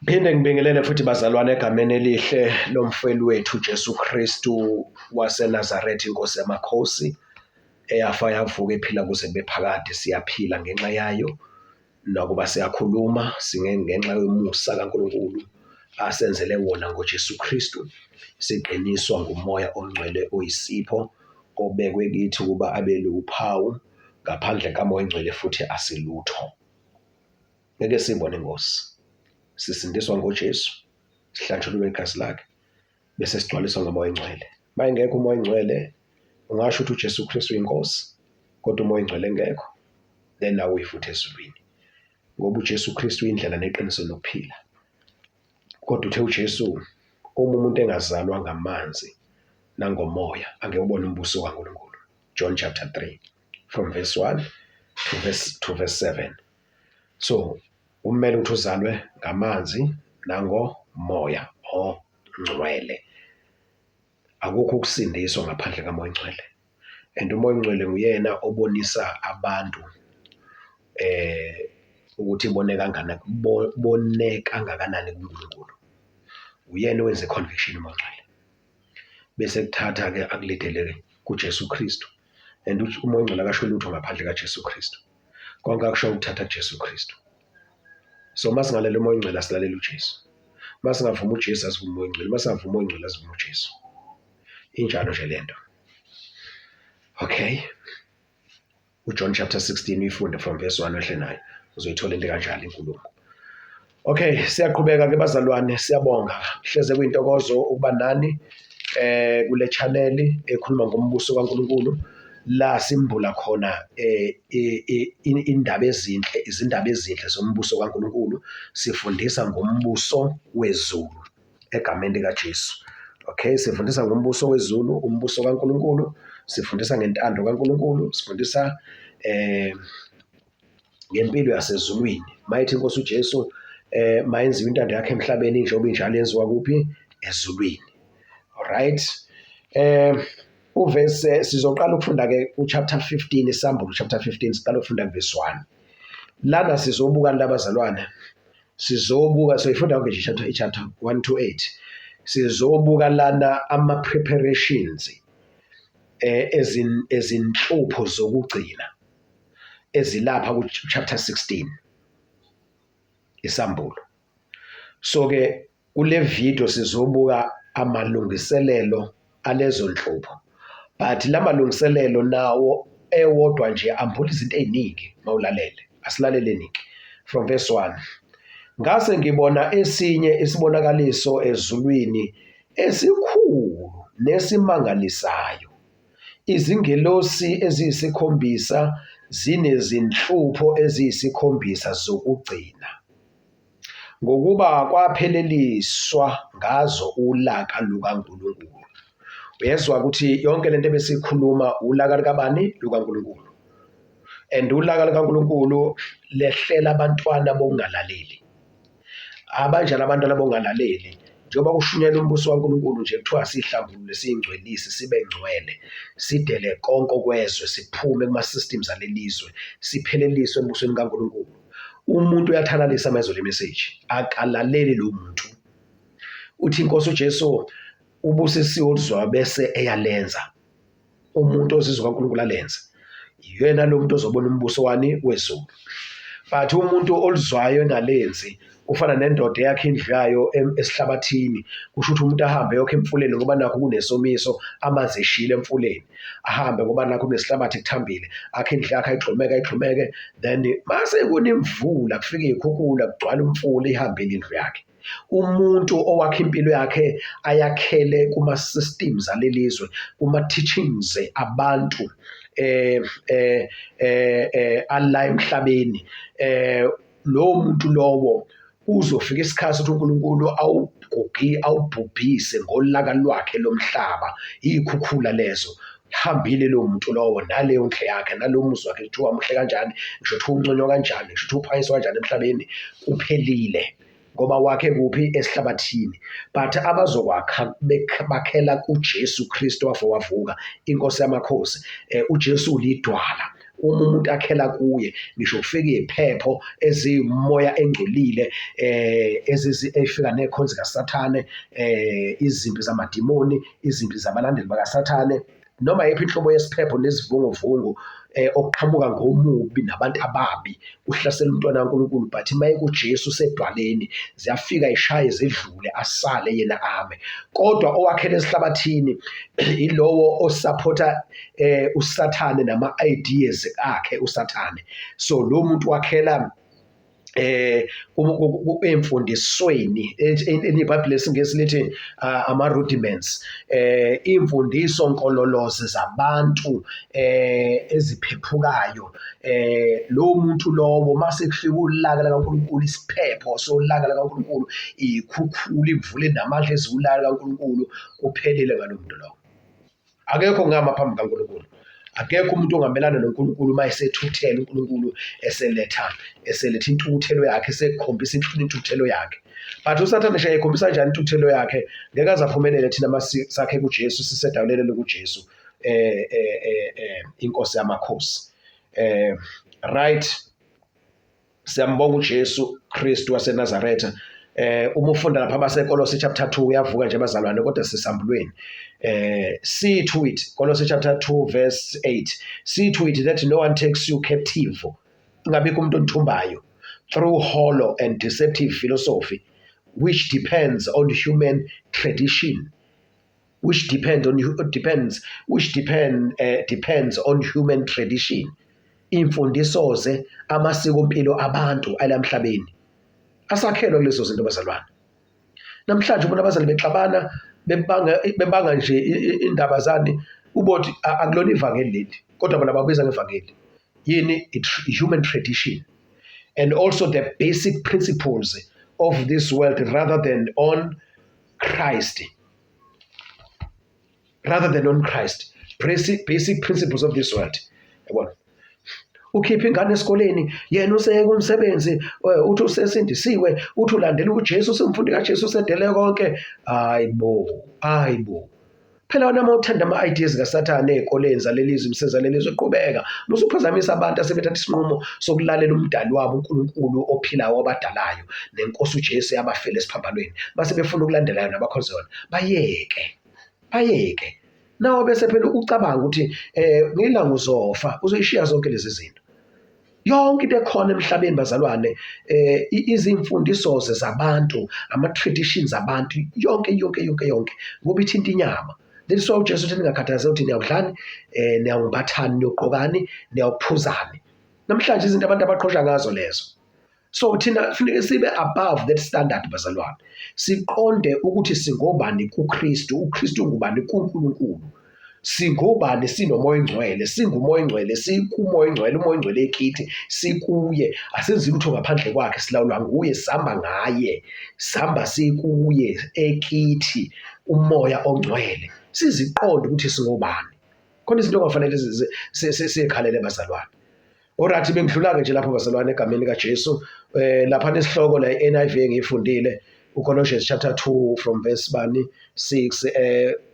Phinde ngibingelele futhi bazalwane egameni elihle lomfeli wethu Jesu Kristu waseNazaretha, inkosi yamakhosi eyafa yavuka ephila kuze kube phakade. Siyaphila ngenxa yayo, nakuba siyakhuluma ngenxa yomusa kaNkulunkulu asenzele wona ngoJesu Kristu. Siqiniswa ngumoya ongcwele oyisipho obekwe kithi ukuba abe luphawu. Ngaphandle kamoya ongcwele futhi asilutho. Ngeke sibone inkosi, sisindiswa ngoJesu, sihlanjululwe igazi lakhe, bese sigcwaliswa ngomoya ongcwele. Mayengekho umoya ongcwele, ungasho ukuthi uJesu Kristu uyinkosi kodwa umoya ongcwele engekho, then nawe uyifuthe ezulwini, ngoba uJesu Kristu uyindlela neqiniso nokuphila. Kodwa uthe uJesu, uma umuntu engazalwa ngamanzi nangomoya angeke ubone umbuso kaNkulunkulu. John chapter 3 from verse 1 to verse 7. So kumele ukuthi uzalwe ngamanzi nangomoya ongcwele. Akukho ukusindiswa ngaphandle kamoya ongcwele. And umoya ongcwele nguyena obonisa abantu ukuthi boneka kangakanani kuNkulunkulu. Uyena owenza iconviction umoya ongcwele. Bese kuthatha ke akulidele kuJesu Kristu. And umoya ongcwele akasho lutho ngaphandle kaJesu Kristu. Konke akusho ukuthatha kuJesu Kristu. So masingalalela umoya ongcwele asilalela uJesu. Masingavuma uJesu asivuma umoya ongcwele, masingavuma umoya ongcwele asivuma uJesu. Injalo nje lento. Okay. UJohn chapter 16 uyifunde from verse 1 ehle nayo. Uzoyithola into kanjalo inkulumo. Okay, siyaqhubeka ke bazalwane, siyabonga. Hleze kuyintokozo ukuba nani kule channel ekhuluma ngombuso kaNkulunkulu, la simbula khona izindaba ezinhle zombuso kaNkulunkulu. Sifundisa ngombuso wezulu egameni likaJesu. Okay, sifundisa ngombuso wezulu, umbuso kaNkulunkulu, sifundisa ngentando kaNkulunkulu, sifundisa ngempilo yasezulwini. Mayithi inkosi uJesu mayenziwe intando yakhe emhlabeni njengoba injalo yenziwa kuphi? Ezulwini. Alright. Uverse sizoqala ukufunda ke uchapter 15, isambulo chapter 15, siqala ukufunda kuverse 1. Lana sizobuka labazalwane. Sizobuka soyifunda konke nje chapter 1 to 8. Sizobuka lana ama preparations ezinhlupho zokugcina ezilapha ku chapter 16 isambulo. So ke kule video sizobuka amalungiselelo alezo nhlupho, but la malungiselelo nawo ewodwa nje ambula izinto eziningi. Mawulalele, asilaleleni-ke from verse 1. Ngase ngibona esinye isibonakaliso ezulwini esikhulu nesimangalisayo, izingelosi eziyisikhombisa zinezinhlupho eziyisikhombisa zokugcina, ngokuba kwapheleliswa ngazo ulaka lukaNkulunkulu. Uyezwa ukuthi yonke lento ebesikhuluma ulaka likabani? LukaNkulunkulu. And ulaka lukaNkulunkulu lehlela abantwana bokungalaleli. Abanjani abantwana bokungalaleli? Njengoba kushunyelwa umbuso kaNkulunkulu nje kuthiwa sihlambulule, siyingcwelise, sibe ngcwele, sidele konke okwezwe, siphume kuma-systems alelizwe, sipheleliswe embusweni kaNkulunkulu. Umuntu uyathanalisa amezwe le message, akalaleli lo muntu. Uthi inkosi uJesu ubusisiwe oluzwayo bese eyalenza. Umuntu ozizwa kaNkulunkulu alenze, yena lo muntu ozobona umbuso wani? Wezulu. But umuntu oluzwayo engalenzi ufana nendoda yakhe indlu yayo esihlabathini. Kusho ukuthi umuntu ahambe yokho emfuleni ngoba nakho kunesomiso, amanzi eshile emfuleni. Ahambe ngoba nakho kunesihlabathi kuthambile, akhe indlu yakhe ayixhumeke, then mase kunemvula, kufika izikhukhula, kugcwala umfula, ihambile indlu yakhe. Umuntu owakha impilo yakhe ayakhele kuma-systems alelizwe, kuma-teachings abantu ala emhlabeni, lo muntu lowo uzofika isikhathi ukuthi uNkulunkulu awubhubhise ngolaka lwakhe lomhlaba, izikhukhula lezo. Hambile lo muntu lowo naleyo ndle yakhe, nalo muzi wakhe, kuthiwa muhle kanjani, ngisho kuthiwa unconywa kanjani, ngisho kuthiwa uphakanyiswa kanjani emhlabeni, kuphelile ngoba wakhe kuphi? Esihlabathini. But abazokwakha bakhela kuJesu Kristu wavuka, inkosi yamakhosi. uJesu ulidwala, uma umuntu akhela kuye, ngisho kufika iziphepho ezimoya engcolile ezifika nekhonzi kaSathane, izimpi zamadimoni, izimpi zabalandeli bakaSathane, noma yiphi inhlobo yesiphepho nesivunguvungu okuqhamuka ngomubi nabantu ababi uhlasela umntwana kaNkulunkulu, but maye kuJesu usedwaleni ziyafika ishaye zidlule asale yena ame. Kodwa owakhela esihlabathini ilowo osupport uSathane nama-ideas akhe uSathane. So lo muntu wakhela emfundisweni iBhayibheli lesingesi lithi ama-rudiments, imfundiso nkololoze zabantu eziphephukayo. Lo muntu lowo mase kufika ulaka lakaNkulunkulu, isiphepho solaka lakaNkulunkulu, ikhukhula ivule namandla ezulaka lakaNkulunkulu, kuphelile ngalo muntu lowo. Akekho ngama phambi kaNkulunkulu. Akekho umuntu ongamelana noNkulunkulu uma esethuthela uNkulunkulu eseletha intukuthelo yakhe, esekhombisa intukuthelo yakhe. But uSathane nje ekhombisa kanjani intukuthelo yakhe? Ngeke aze aphumelele thina masakhe kuJesu, sisedawulelele kuJesu inkosi yamakhosi. Right, siyambonga uJesu Kristu waseNazaretha. Uma ufunda lapha baseKolose chapter 2 uyavuka nje bazalwane, kodwa sisambulweni. See to it, Kolose chapter 2 verse 8, see to it that no one takes you captive, ngabikho umuntu onithumbayo, through hollow and deceptive philosophy which depends on human tradition, depends on human tradition. Imfundisoze amasikompilo abantu alamhlabeni asakhelwa kulezo zinto bazalwane. Namhlanje ubona abazali bexabana bebanga nje indaba zani, ubothi akulona ivangeli leli, kodwa bona babiza ngevangeli yini, human tradition, and also the basic principles of this world rather than on Christ. Basic principles of this world. Yabona, ukhipha ingane esikoleni, yena useyeke umsebenzi, uthi usesindisiwe, uthi ulandela uJesu, usemfundi kaJesu, usedele konke. Hayibo, phela wena uma uthanda ama-ideas kaSathane ey'koleni zalelizwe, imsezalelizwe, qhubeka. Musuphazamisa abantu asebethatha isinqumo sokulalela umdali wabo uNkulunkulu ophilayo wabadalayo nenkosi uJesu yabafela esiphambanweni, base befuna ukulandela yona abakhonza yona. Bayeke nawo bese phela ucabanga ukuthi ngilanga uzofa, uzoyishiya zonke lezi zinto. Yonke into ekhona emhlabeni bazalwane, izimfundiso zabantu, ama-traditions abantu, yonke ngoba ithinta inyama. That's why uJesu uthi ningakhathazeki ukuthi niyawudlani, niyawumbathani, niyogqokani, niyawuphuzani. Namhlanje izinto abantu abaqhosha ngazo lezo. So thina kufanele sibe above that standard bazalwane. Siqonde ukuthi singobani kuKristu, uKristu ngubani kuNkulunkulu. Singobani, sinomoya oyingcwele, singumoya oyingcwele, sikumoya oyingcwele, umoya oyingcwele ekithi, sikuye. Asenzi lutho ngaphandle kwakhe, silawulwa nguye, sihamba ngaye, sihamba sikuye ekithi, umoya ongcwele. Siziqonde ukuthi singobani. Khona izinto ongafanele sikhalele bazalwane. Alright, bengidlula-ke nje lapho bazalwane egameni kaJesu. Lapha nesihloko la NIV engiyifundile, uColossians chapter 2 from verse 6,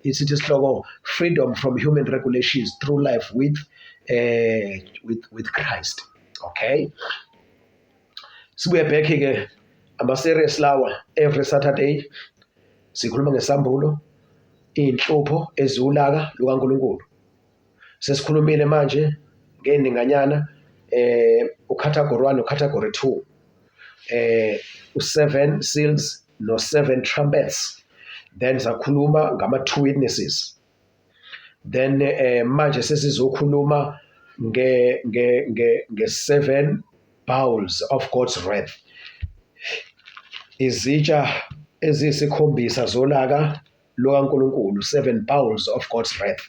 isithi isihloko, freedom from human regulations through life with Christ. Okay, sibuye back-ke ama-series lawa every Saturday sikhuluma ngesambulo, iy'nhlupho eziwulaka lukaNkulunkulu. Sesikhulumile manje ngeninganyana, ucategory 1 ucategory 2, u7 seals no7 trumpets. Then sakhuluma ngama-2 witnesses. Then manje sesizokhuluma nge7 bowls of God's wrath, izitsha eziyisikhombisa zolaka lukaNkulunkulu, 7 bowls of God's wrath.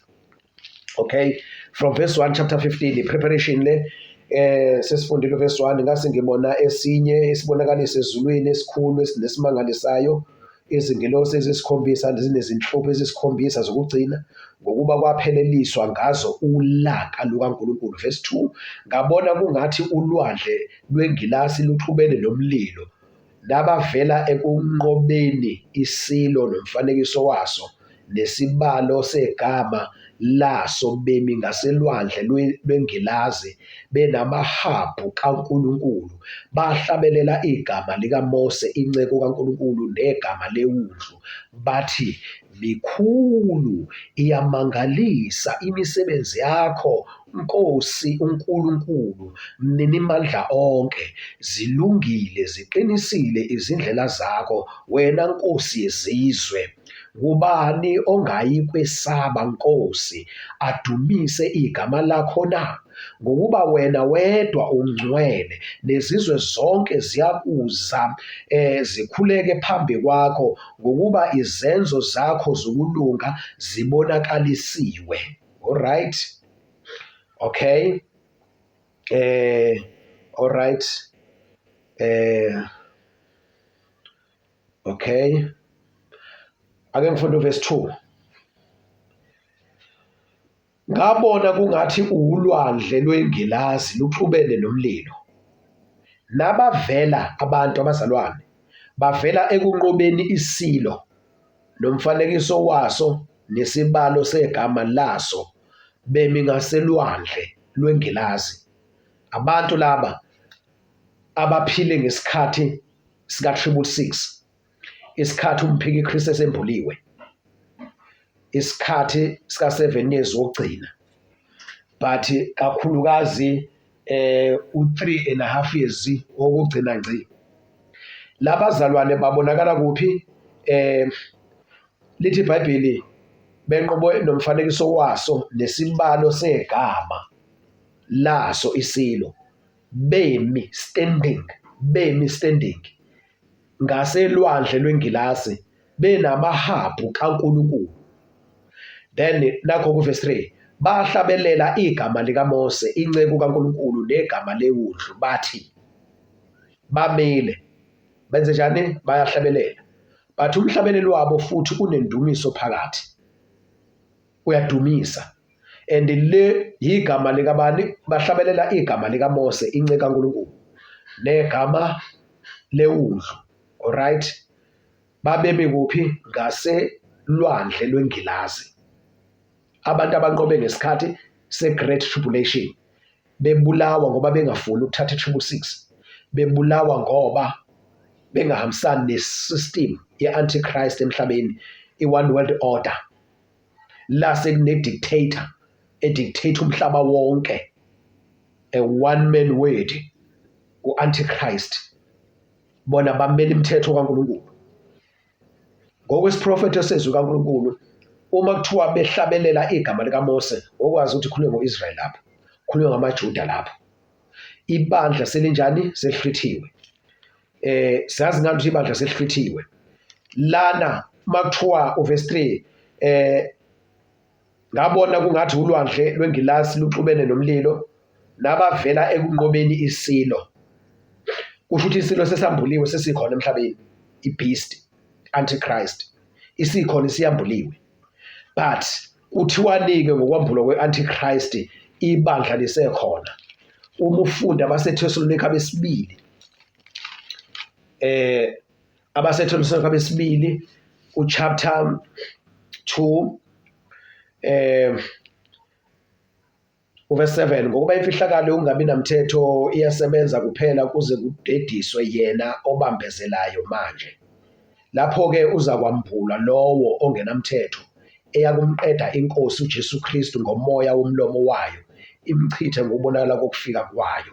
Okay, from verse 1 chapter 15, preparation le sesifundile verse 1, ngase ngibona esinye isibonakaliso ezulwini esikhulu esinesimangalisayo, izingilosi ezisikhombisa zinezinhlupho ezisikhombisa zokugcina, ngokuba kwapheleliswa ngazo ulaka lukaNkulunkulu. Verse 2, ngabona kungathi ulwandle lwengilasi luxubene nomlilo, nabavela ekunqobeni isilo nomfanekiso waso nesibalo segama laso bemi ngaselwandle lwengilazi benamahabhu kaNkulunkulu, bahlabelela igama likaMose inceku kaNkulunkulu negama lewundlu, bathi, mikhulu iyamangalisa imisebenzi yakho, Nkosi uNkulunkulu Mninimandla onke, zilungile ziqinisile izindlela zakho, wena Nkosi yezizwe. Ngubani ongayikwesaba Nkosi, adumise igama lakho na? Ngokuba wena wedwa ungcwele, nezizwe zonke ziyakuza zikhuleke phambi kwakho, ngokuba izenzo zakho zokulunga zibonakalisiwe. Alright? Okay. Alright. Okay. Ake ngifunde verse 2. Ngabona kungathi ulwandle lwengilazi luxubene nomlilo. Nabavela abantu abazalwane bavela ekunqobeni isilo nomfanekiso waso nesibalo segama laso bemi ngaselwandle lwengilazi. Abantu laba abaphile ngesikhathi sika 666, isikhathi umphiki Kristu esembuliwe, isikhathi sika 7 years wokugcina, but kakhulukazi u3.5 years wokugcina ngci. Labazalwane babonakala kuphi? Lithi iBhayibheli benqobo nomfanekiso waso nesibalo segama laso isilo, bemi standing ngaselwandle lwengilazi benamahabhu kaNkulunkulu. Then nakho kuverse 3, bahlabelela igama likaMose inceku kaNkulunkulu negama lewundlu, bathi, bamile benze njani? Bayahlabelela. Bathi umhlabeleli wabo futhi unendumiso phakathi, uyadumisa. And le igama likabani? Bahlabelela igama likaMose inceku kaNkulunkulu negama lewundlu. Alright? Babemi kuphi? Ngaselwandle lwengilazi. Abantu abanqobe ngesikhathi se-Great Tribulation, bebulawa ngoba bengafuni ukuthatha i-666, bebulawa ngoba bengahambisani nesystem ye-Antichrist emhlabeni, i-One World Order. La sekune-dictator edictate umhlaba wonke, a one man word, u-Antichrist. Bona bamele imithetho kaNkulunkulu. Ngokwesiprofethi sezwi kaNkulunkulu, uma kuthiwa behlabelela igama likaMose, okwazi ukuthi khulunywe ngo-Israyeli lapho, khulunywe ngamaJuda lapho. Ibandla selinjani? Selihlithiwe. Siyazi ngani ukuthi ibandla selihlithiwe. Lana makuthiwa uverse 3, ngabona kungathi ulwandle lwengilazi luxubene nomlilo, nabavela ekunqobeni isilo. Kusho ukuthi isilo sesambuliwe, sesikhona emhlabeni, i-beast, Antichrist, isikhona, isiyambuliwe. But kuthiwani-ke ngokwambulwa kwe-Antichrist ibandla lisekhona. Uma ufunda abaseThesalonika abesibili, abaseThesalonika abesibili uchapter 2 uverse 7, ngokuba imfihlakalo yokungabi namthetho iyasebenza kuphela kuze kudediswe yena obambezelayo manje. Lapho-ke uzakwambulwa lowo ongenamthetho, eyakumqeda iNkosi uJesu Kristu ngomoya womlomo wayo, imchithe ngokubonakala kokufika kwayo.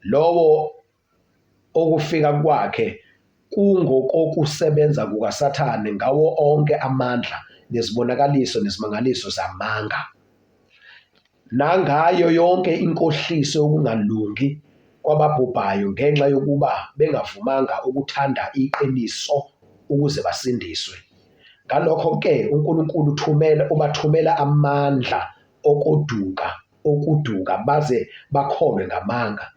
Lowo okufika kwakhe kungokokusebenza kukaSathane ngawo onke amandla nezibonakaliso nezimangaliso zamanga, nangayo yonke inkohliso yokungalungi kwababhubhayo ngenxa yokuba bengavumanga ukuthanda iqiniso ukuze basindiswe. Ngalokho-ke uNkulunkulu ubathumela amandla okuduka baze bakholwe ngamanga,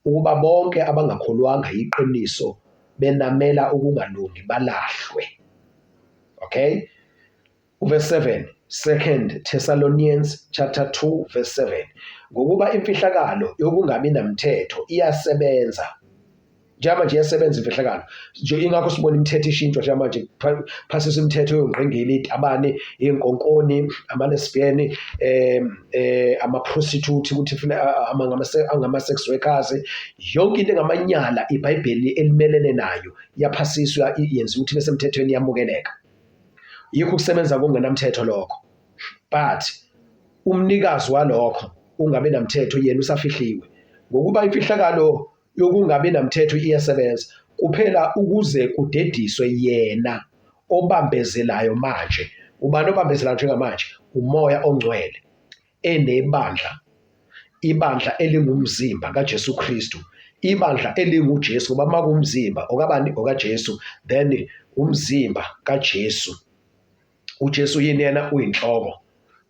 ukuba bonke abangakholwanga iqiniso benamela ukungalungi balahlwe. Okay? Verse 7, 2 Thessalonians chapter 2 verse 7, ngokuba imfihlakalo yokungabi namthetho iyasebenza njengamanje iyasebenza imfihlakalo nje, ingakho sibona imithetho ishintshwa njengamanje, phasisa imithetho yongqingili, itabane, iy'nkonkoni, ama-lesbian, ama-prostitute, ukuthi angama-sex workers, yonke into engamanyala iBhayibheli elimelene nayo yaphasiswa, yenziwa ukuthi bese emthethweni yamukeleka. Yikho ukusebenza kungenamthetho lokho, but umnikazi walokho ungabe namthetho yena usafihliwe, ngokuba imfihlakalo yokungabi namthetho iyasebenza kuphela ukuze kudediswe yena obambezelayo manje. Ubani obambezelayo njengamanje? Umoya ongcwele enebandla, ibandla elingumzimba kaJesu Kristu, ibandla elinguJesu, ngoba makumzimba okabani? OkaJesu, then umzimba kaJesu, uJesu yini? Yena uyinhloko,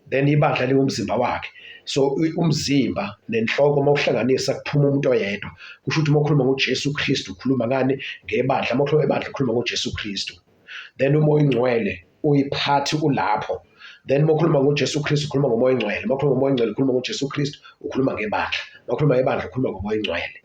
then ibandla lingumzimba wakhe. So umzimba nenhloko mawuhlanganisa kuphuma umuntu oyedwa. Kusho ukuthi mawukhuluma ngoJesu Kristu ukhuluma ngani? Ngebandla. Mawukhuluma ngebandla ukhuluma ngoJesu Kristu, then umoya ongcwele uyiphathi ulapho. Then mawukhuluma ngoJesu Kristu ukhuluma ngomoya ongcwele, mawukhuluma ngomoya ongcwele ukhuluma ngoJesu Kristu, ukhuluma ngebandla, mawukhuluma ngebandla ukhuluma ngomoya ongcwele.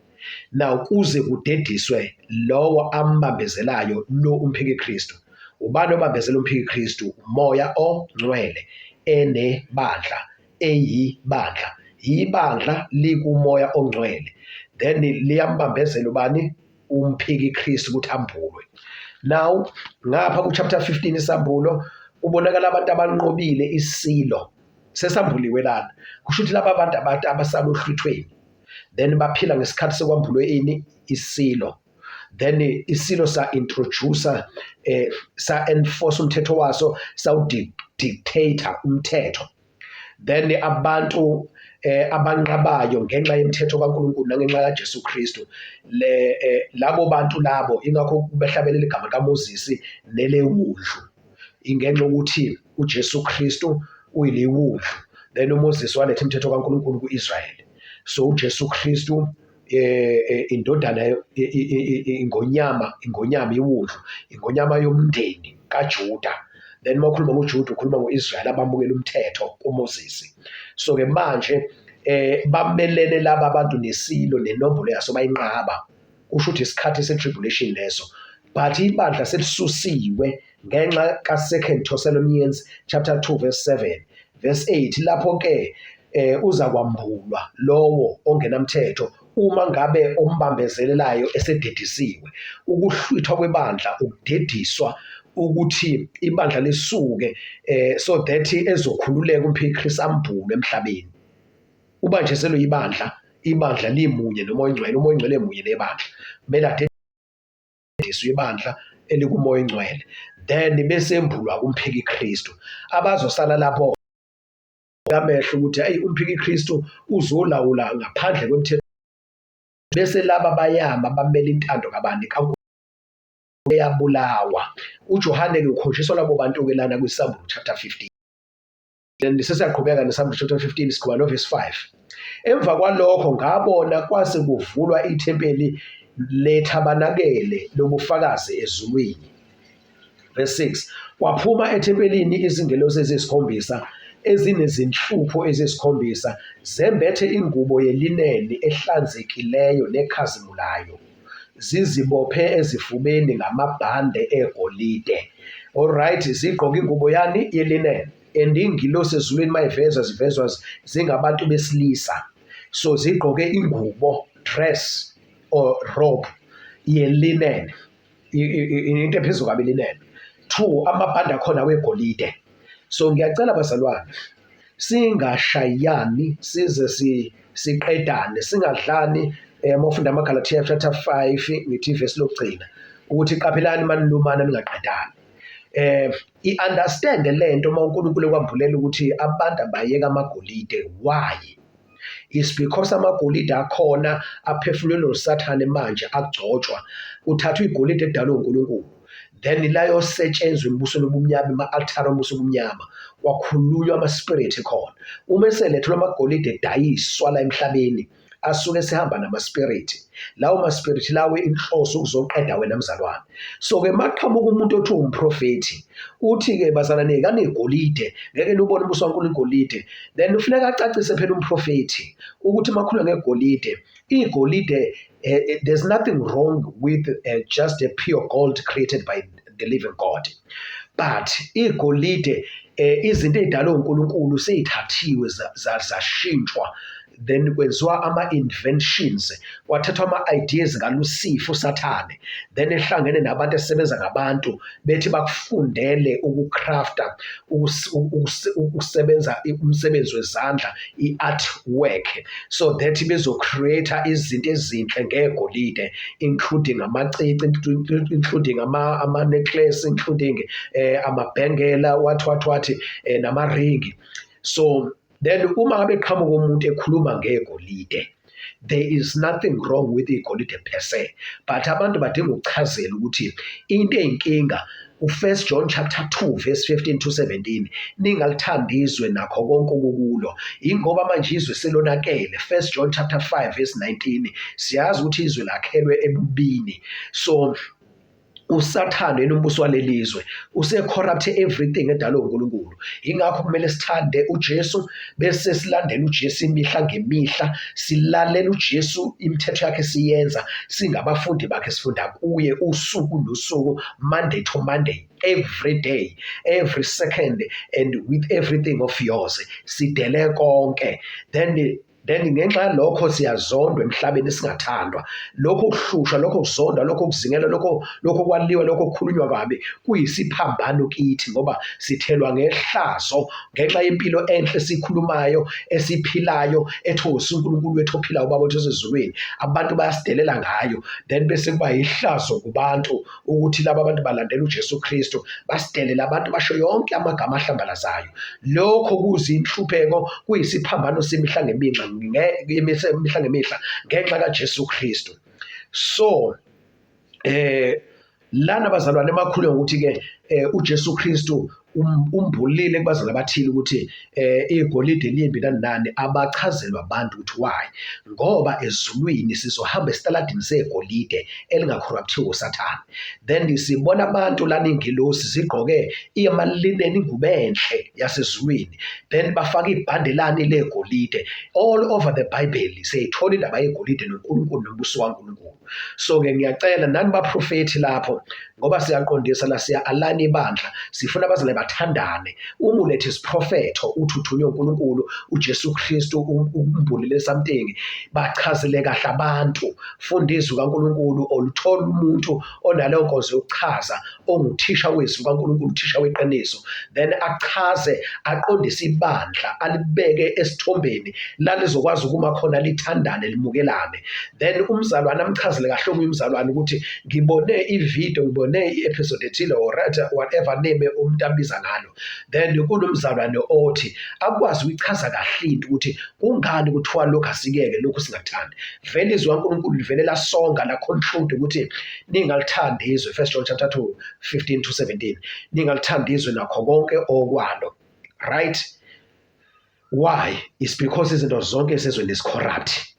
Now kuze kudediswe lowo ambambezelayo lo umphiki Kristu. Ubani obambezela umphiki Kristu? Umoya ongcwele enebandla, eyibandla, ibandla likumoya ongcwele, then liyambambezela ubani? Umphiki Kristu ukuthi ambulwe. Now ngapha ku-chapter 15 isambulo kubonakala abantu abanqobile isilo, sesambuliwe lana. Kusho ukuthi laba abantu abasala ohluthweni, then baphila ngesikhathi sekwambulwe ini? Isilo. Then isilo sa-introducer, sa-enforce umthetho waso, sawu-dictator umthetho. Then abantu abanqabayo ngenxa yemithetho kaNkulunkulu nangenxa kaJesu Kristu, labo bantu labo ingakho behlabelela igama kaMoses nelewundlu, ingenxa ukuthi uJesu Kristu uyiliwundlu, then uMoses waletha imithetho kaNkulunkulu ku-Israyeli. So uJesu Kristu indodana ingonyama iwundlu, ingonyama yomndeni kaJuda. Then mawukhuluma ngoJuda ukhuluma ngo-Israyeli abamukela umthetho kuMoses. So-ke manje bamelene laba abantu nesilo nenombolo yaso bayinqaba. Kusho ukuthi isikhathi se-tribulation leso, but ibandla selisusiwe ngenxa ka-2 Thessalonians chapter 2 verse 7 verse 8, lapho-ke uza kwambulwa lowo ongenamthetho uma ngabe ombambezelelayo esededisiwe. Ukuhlwithwa kwebandla, ukudediswa, ukuthi ibandla lisuke, so that ezokhululeka umphiki Kristu ambulwe emhlabeni. Ubanjezelwe ibandla limunye nomoya ongcwele, umoya ongcwele emunye nebandla, kumele adediswe ibandla elikumoya ongcwele, then bese embulwa kumphiki Kristu. Abazosala lapho amehlo ukuthi hayi umphiki Kristu uzolawula ngaphandle kwemthetho, bese laba bayama bamela intando kabani? Eyabulawa. uJohane-ke ukhonjiswa labo bantu-ke lana kwisambulo chapter 15. Then sesiyaqhubeka nesambulo chapter 15 sikhuluma no verse 5. Emva kwalokho ngabona kwase kuvulwa ithempeli lethabanakele lobufakazi ezulwini. Verse 6, kwaphuma ethempelini izingelosi eziyisikhombisa ezinezinhlupho eziyisikhombisa, zembethe ingubo yelineni ehlanzekileyo nekhazimulayo, zizibophe ezifubeni ngamabhande egolide. Alright, zigqoke ingubo yani? Yelineni. And ingilosi ezulwini zivezwa zingabantu besilisa, so zigqoke ingubo, dress or robe yelineni, into ephezulu kabi lineni. 2, amabhande akhona wegolide. So ngiyacela bazalwane, singashayani size siqedane, singadlani. Mawufunda amaGalathiya chapter 5 ngithi verse lokugcina ukuthi qaphelani manilumana ningaqedani. I-understand lento uma uNkulunkulu ekwambulela ukuthi abantu abayeka amagolide. Why? It's because amagolide akhona aphefumulelwe uSathane manje agcotshwa, uthathwa igolide edalwe uNkulunkulu, then layo setshenzwe embusweni obumnyama, ama-altar ombuso obumnyama, kwakhulunywa ama-spirit khona. Uma eselethwa amagolide edayiswa la emhlabeni, asuke sehamba namaspiriti. Lawo maspiriti lawe inhloso ukuzoqeda wena mzalwane. So-ke maqhamuka umuntu othi umprofethi, uthi-ke bazalwane kanegolide, ngeke nubone ubuso waNkulunkulu igolide, then ufuneka acacise phela umprofethi ukuthi makhuluma ngegolide, igolide there's nothing wrong with just a pure gold created by the living God. But igolide izinto ey'dalwe uNkulunkulu sey'thathiwe zashintshwa, then kwenziwa ama-inventions, kwathathwa ama-ideas kaLucifer uSathane, then ehlangene nabantu esebenza ngabantu bethi bakufundele ukucrafta, ukusebenza umsebenzi wezandla, i-art work, so that bezocreate izinto ezinhle ngegolide, including amacici, including ama-necklace, including amabhengela, wathi namaringi. So then uma ngabe qhamuka umuntu ekhuluma ngegolide, there is nothing wrong with igolide per se, but abantu badinga ukuchazela ukuthi into eyinkinga u-1 John chapter 2 verse 15 to 17, ningalithandi izwe nakho konke okukulo, ingoba manje izwe selonakele. 1 John chapter 5 verse 19, siyazi ukuthi izwe lakhelwe ebubini. So uSathane nombuso walelizwe usecorrupte everything edalwe uNkulunkulu. Ingakho kumele sithande uJesu bese silandela uJesu imihla ngemihla, silalela uJesu imithetho yakhe siyenza, singabafundi bakhe sifunda kuye usuku nosuku, Monday to Monday, every day, every second, and with everything of yours sidele konke. Then ngenxa yalokho siyazondwa emhlabeni singathandwa. Lokho kuhlushwa, lokho kuzondwa, lokho kuzingelwa, lokho kwaliwa, lokho kukhulunywa kabi kuyisiphambano kithi, ngoba sithelwa ngehlazo ngenxa yempilo enhle esikhulumayo, esiphilayo, ethokoza uNkulunkulu wethu ophilayo, ubaba wethu osezulwini. Abantu bayasidelela ngayo, then bese kuba yihlazo kubantu ukuthi laba abantu balandela uJesu Kristu, basidelela abantu basho yonke amagama ahlambalazayo. Lokho kuzinhlupheko, kuyisiphambano semihla ngemihla ngenxa kaJesu Kristu. So lana bazalwane emakhulunywa ukuthi-ke uJesu Kristu umbulile kubazali abathile ukuthi igolide limbi nani abachazelwa abantu ukuthi why, ngoba ezulwini sizohamba esitaladini segolide elingacorruptiwe uSathane. Then sibona abantu lana ingilosi zigqoke amalineni, ingubo enhle yasezulwini, then bafaka ibhandelani legolide. All over the Bible siyayithola indaba yegolide noNkulunkulu nombuso kaNkulunkulu. So-ke ngiyacela nani baprofethi lapho, ngoba siyaqondisa la, siya-align ibandla, sifuna abazali bathandane. Uma ulethe isiprofetho uthi uthunywe uNkulunkulu uJesu Kristu umbulile something, bachazele kahle abantu, funda izwi kaNkulunkulu, oluthola umuntu onaleyo nkonzo yokuchaza, onguthisha wezwi kaNkulunkulu, uthisha weqiniso, then achaze, aqondise ibandla, alibeke esithombeni la lizokwazi ukuma khona lithandane, limukelane. Then umzalwane amchazele kahle omunye umzalwane ukuthi ngibone ivideo, ngibone i-episode ethile, or whatever name umuntu abiza ngalo. Then kunomzalwane othi akwazi ukuyichaza kahle into ukuthi kungani kuthiwa lokhu asikeke, lokhu singathandi. Vele izwi kaNkulunkulu livele lasonga la conclude ukuthi ningalithandi izwe, 1 John chapter 2 15 to 17, ningalithandi izwe nakho konke okwalo. Right? Why? It's because izinto zonke esezweni is corrupt.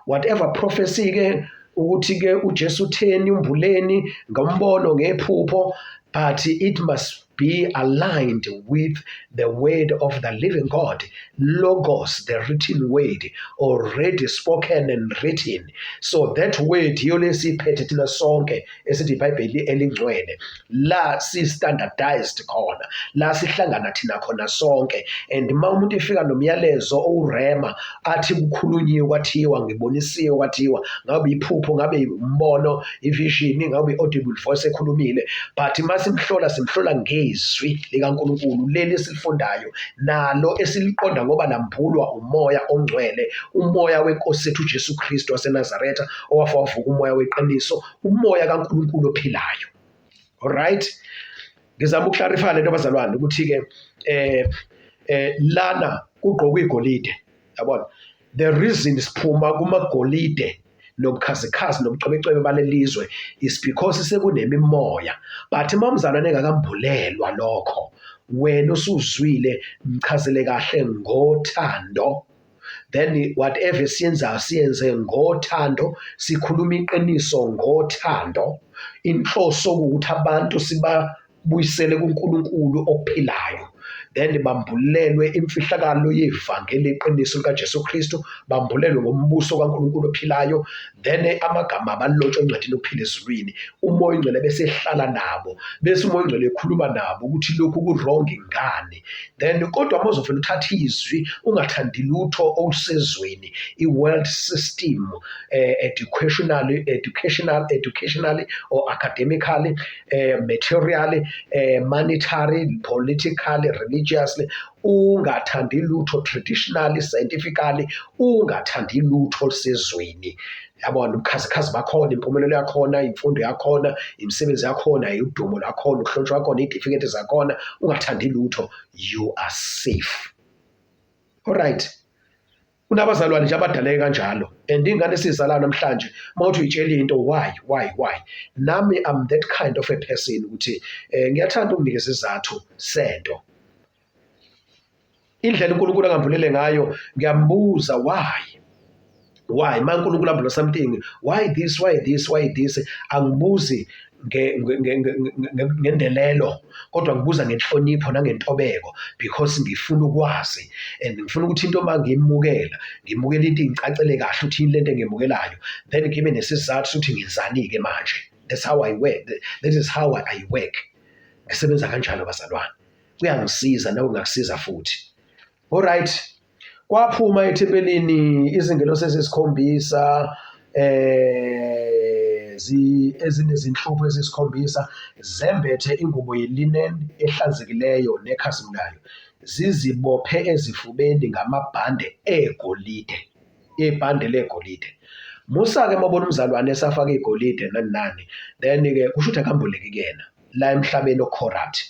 Whatever prophecy-ke ukuthi-ke uJesu utheni umbuleni ngombono ngephupho, but it must be aligned with the word of the living God, Logos, the written word, already spoken and written. So that word yole siphethe thina sonke esithi iBhayibheli elingcwele, la si-standardized khona, la sihlangana thina khona sonke. And ma umuntu efika nomyalezo owurema athi kukhulunyiwe kwathiwa, ngibonisiwe kwathiwa, ngabe iphupho, ngabe umbono, ivision, ngabe audible voice ekhulumile, but masimhlola simhlola ngezwi likaNkulunkulu leli esilifundayo, nalo esiliqonda ngoba lambulwa umoya ongcwele, umoya wenkosi yethu uJesu Kristu waseNazaretha, owafa wavuka, umoya weqiniso, umoya kaNkulunkulu ophilayo. Alright, ngizama ukuklarifya lento bazalwane ukuthi-ke lana kugqokwe igolide, yabona, the reason siphuma kumagolide nobukhazikhazi nobucwebecwebe balelizwe is because sekunemimoya. But mamzalwane engakambulelwa lokho, wena usuzwile, mchazele kahle ngothando, then whatever siyenze ngothando, sikhuluma iqiniso ngothando, inhloso ukuthi abantu sibabuyisele kuNkulunkulu ophilayo. then bambulelwe imfihlakalo yevangeli eqiniso likaJesu Kristu, bambulelwe ngombuso kaNkulunkulu ophilayo, then amagama abalotshwe encwadini yokuphila ezulwini. Umoya Oyingcwele bese ehlala nabo, bese umoya Oyingcwele ekhuluma nabo ukuthi lokhu ku-wrong ngani. Then kodwa uma uzofuna uthatha izwi ungathandi lutho olusezweni, i-world system, educationally or academically, materially, monetary, politically, religiously, ungathandi lutho traditionally, scientifically, ungathandi lutho olusezweni. Yabona ubukhazikhazi bakhona, impumelelo yakhona, imfundo yakhona, imisebenzi yakhona, udumo lwakhona, ukuhlonishwa kwakhona, iy'tifiketi zakhona, ungathandi lutho, you are safe. Alright. Kunabazalwane nje abadaleke kanjalo, and ingane esizalayo namhlanje mawuthi uyitshela into why. Nami I'm that kind of a person ukuthi ngiyathanda ukunikeza izathu sento. Indlela uNkulunkulu angambulele ngayo ngiyambuza why ma uNkulunkulu ambula something, why this, angibuzi ngendelelo, kodwa ngibuza ngenhlonipho nangentobeko, because ngifuna ukwazi and ngifuna ukuthi into uma ngimukela into ingicacele kahle ukuthi yini lento engimukelayo, then ngibe nesizathu ukuthi ngenzani-ke manje. That's how I work. That is how I work. Ngisebenza kanjalo bazalwane, kuyangisiza nawe kungakusiza futhi. Alright, kwaphuma ethempelini izingelosi ezisikhombisa ezinezinhlupho ezisikhombisa, zembethe ingubo yelinen ehlanzekileyo nekhazimulayo, zizibophe ezifubeni ngamabhande egolide, ibhande legolide. Musa-ke mabona umzalwane esafaka igolide nani, then-ke kusho ukuthi akambuleki kuyena la emhlabeni ocorrupt,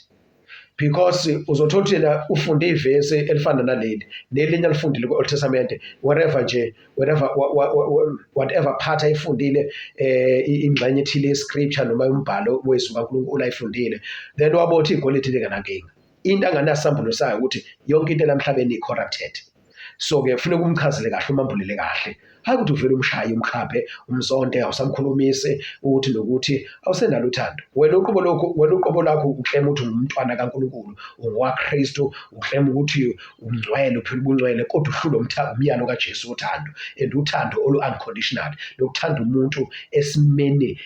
because uzothola ukuthi yena ufunde ivesi elifana naleli nelinye alifundile ku-Old Testament, whatever part ayifundile, ingxenye ethile ye-scripture noma umbhalo wezwi kaNkulunkulu ayifundile, then wabothi igolide linganankinga. Into anganasambulo sayo ukuthi yonke into emhlabeni i-corrupted. So-ke kufuneka umchazele kahle, umambulele kahle, hayi ukuthi uvele umshaye umkhaphe umzonde awusamkhulumisi ukuthi nokuthi awusenalo uthando. Wena uqobo lakho uklema ukuthi ungumntwana kaNkulunkulu, ungowakristu, uklema ukuthi ungcwele, uphila ubungcwele, kodwa uhlule umyalo kaJesu uthando, and uthando olu-unconditional, lokuthanda umuntu esimeni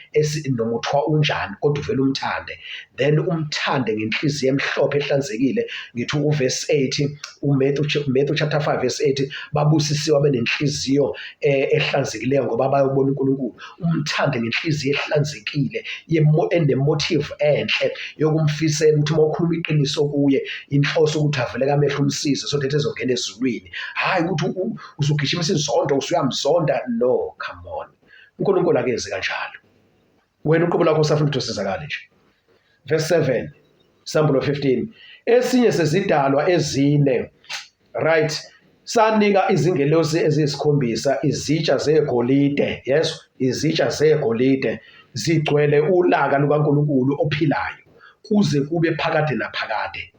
noma uthiwa unjani kodwa uvele umthande, then umthande ngenhliziyo emhlophe ehlanzekile. Ngithi uverse 8, uMatthew chapter 5 verse 8, babusisiwe abenenhliziyo ehlanzekileyo ngoba bayobona uNkulunkulu. Umthande ngenhliziyo ehlanzekile enemotive enhle yokumfisela ukuthi uma ukhuluma iqiniso kuye, inhloso ukuthi avele kamehlo umsize so that ezongena ezulwini, hayi ukuthi usugijimisa izondo usuyamzonda. No, come on, uNkulunkulu akenze kanjalo. Wena uqobo lakho usafuna ukuthi usizakale nje. Verse 7, Psalm 15, esinye sezidalwa ezine, right, sanika izingelosi ezisikhombisa izitsha zegolide. Yes, izitsha zegolide zigcwele ulaka lukaNkulunkulu ophilayo kuze kube phakade naphakade.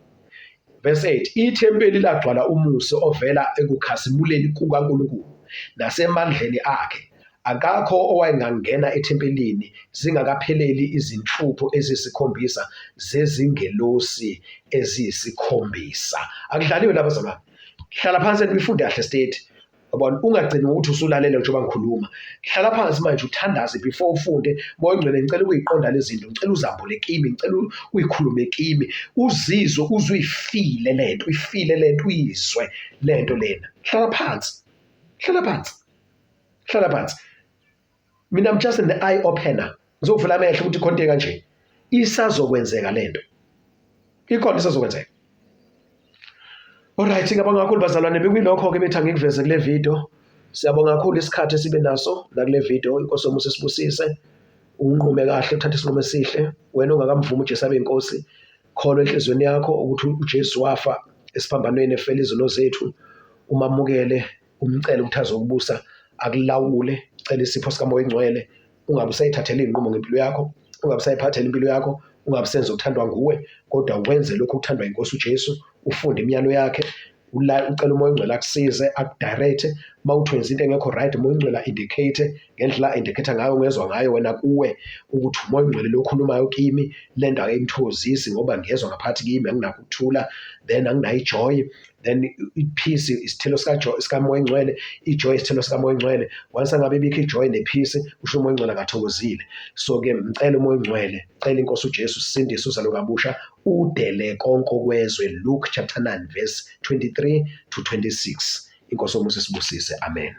Verse 8, ithempeli lagcwala umusa ovela ekukhazimuleni kukaNkulunkulu nasemandleni akhe. Akakho owayengangena ethempelini zingakapheleli izinhlupho ezisikhombisa zezingelosi ezisikhombisa. Akudlaliwe lapha bazalwane. Hlala phansi uyifunde kahle state. Yabona, ungagcini ukuthi usulalela njengoba ngikhuluma. Hlala phansi manje uthandaze before ufunde. Moya Oyingcwele ngicela ukuyiqonda lezi zinto, ngicela uzambule kimi, ngicela uyikhulume kimi, uzizwe uzuyifile lento, uyizwe lento lena. Hlala phansi. Mina I'm just an eye opener. Ngizovula amehlo ukuthi khonto kanje isazokwenzeka lento. Ikhona isazokwenzeka. Alright, ngiyabonga kakhulu bazalwane, bekuyilokho-ke bethi angikuveze kule video. Siyabonga kakhulu isikhathi esibe naso la kule video. Inkosi yomusa isibusise, unqume kahle, uthathe isinqumo esihle. Wena ungakamvumi uJesu abe inkosi, kholwa enhlizweni yakho ukuthi uJesu wafa esiphambanweni efela izono zethu. Umamukele, umcele ukuthi azokubusa, akulawule, cela isipho sikaMoya Oyingcwele. Ungabe usayithathela iy'nqumo ngempilo yakho, ungabe usayiphathela impilo yakho, ungabe usenza ukuthandwa nguwe, kodwa wenze lokhu ukuthandwa inkosi uJesu. Ufunde imiyalo yakhe, ucela umoya ongcwele akusize, akudirecthe. Mawuthi wenza into engekho right, umoya ongcwele indicate ngendlela indicate ngayo ngezwa ngayo wena kuwe ukuthi umoya ongcwele lo okhulumayo kimi le nto ayingithokozisi ngoba ngiyezwa ngaphakathi kimi anginakho ukuthula, then anginayo ijoy. Then i-peace isithelo sikamoya ongcwele, ijoy isithelo sikamoya ongcwele. Once angabe bikho ijoy ne-peace, usho umoya ongcwele akathokozile. So-ke mcela umoya ongcwele, cela inkosi uJesu sisindise uzalwe kabusha, udele konke okwezwe. Luke chapter 9 verse 23 to 26. Inkosi yomusa isibusise. Amen.